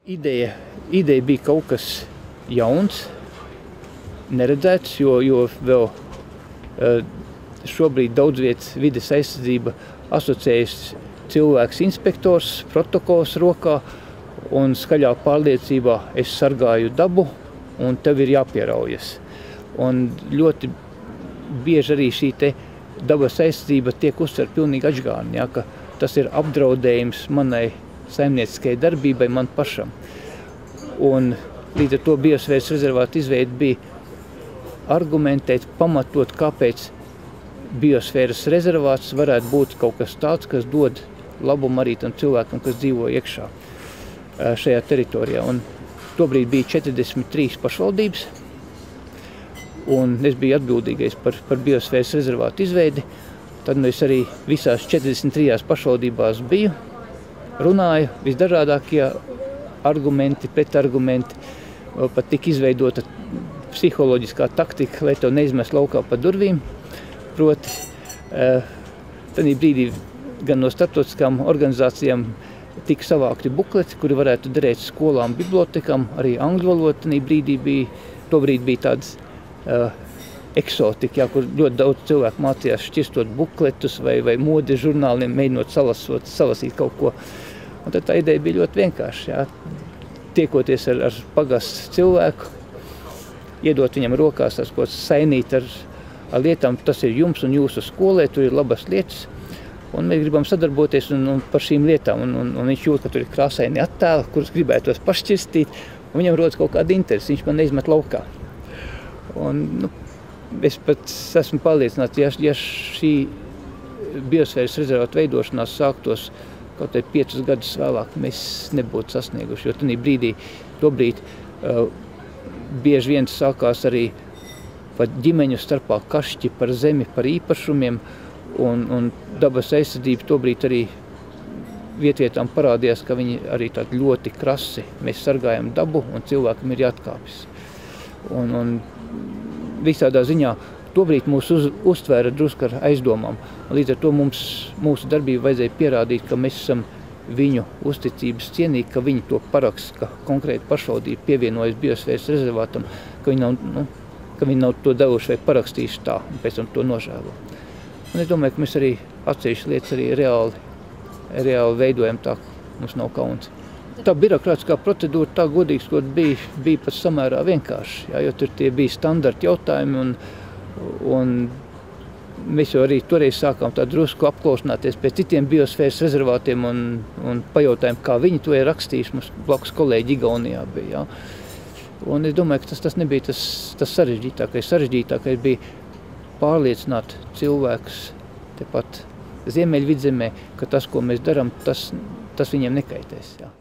Ideja bija kaut kas jauns, neredzēts, jo vēl šobrīd daudz vietas vides aizsardzība asociējas cilvēks inspektors, protokols rokā un skaļā pārliecībā es sargāju dabu un tev ir jāpieraujas. Un ļoti bieži arī šī te dabas aizsardzība tiek uztverta pilnīgi atžgārni, ja, ka tas ir apdraudējums manai saimnieciskai darbībai man pašam. Un līdz ar to biosfēras rezervāta izveide bija argumentēt, pamatot, kāpēc biosfēras rezervāts varētu būt kaut kas tāds, kas dod labumu arī tam cilvēkam, kas dzīvo iekšā šajā teritorijā. Un tobrīd bija 43 pašvaldības, un es biju atbildīgais par biosfēras rezervātu izveidi. Tad es arī visās 43 pašvaldībās biju, runāju, visdažādākie argumenti, pretargumenti, pat tika izveidota psiholoģiskā taktika, lai to neizmest laukā pa durvīm. Proti, tādā brīdī gan no starptautiskām organizācijām tika savākti bukleti, kuri varētu derēt skolām, bibliotekām, arī angļu valoda tādā brīdī bija tāds eksotika, ja, kur ļoti daudz cilvēku mācījās šķirstot bukletus vai mode žurnāliem, mēģinot salasīt kaut ko. Un tad tā ideja bija ļoti vienkārša. Ja. Tiekoties ar pagastu cilvēku, iedot viņam rokās tas, ko sainīt ar lietām, tas ir jums un jūsu skolē, tur ir labas lietas. Un mēs gribam sadarboties un par šīm lietām. Un viņš jūt, ka tur ir krāsaini attēli, kurus gribētos pašķirstīt, un viņam rodas kaut kāda interese, viņš man neizmet laukā. Un, es pat esmu pārliecināts, ja šī biosfēras rezervāta veidošanās sāktos kaut vai 5 gadus vēlāk, mēs nebūtu sasnieguši, jo tobrīd bieži vien sākās arī pat ģimeņu starpā kašķi par zemi, par īpašumiem, un dabas aizsardzība tobrīd arī vietvietām parādījās, ka viņi arī tādi ļoti krasi. Mēs sargājam dabu un cilvēkam ir jāatkāpjas. Un visādā ziņā tobrīd mūs uztvēra drusku ar aizdomām. Līdz ar to mūsu darbību vajadzēja pierādīt, ka mēs esam viņu uzticības cienīgi, ka viņi to paraksta, ka konkrēti pašvaldība pievienojas biosfēras rezervātam, ka viņi nav to devuši vai parakstījuši tā, un pēc tam to nožēlo. Un es domāju, ka mēs arī atsevišķas lietas arī reāli veidojam tā, ka mums nav kauns. Tā birokrātiskā procedūra, tā godīgs, ko bija pat samērā vienkārši, ja, jo tur tie bija standarta jautājumi, un mēs jau arī toreiz sākām tā drusku apklausināties pēc citiem biosfēras rezervātiem un pajautājām, kā viņi to ir rakstījuši. Mums blakus kolēģi Igaunijā bija. Ja. Un es domāju, ka tas nebija tas sarežģītākais. Sarežģītākais bija pārliecināt cilvēkus tepat Ziemeļvidzemē, ka tas, ko mēs darām, tas viņiem nekaitēs. Ja.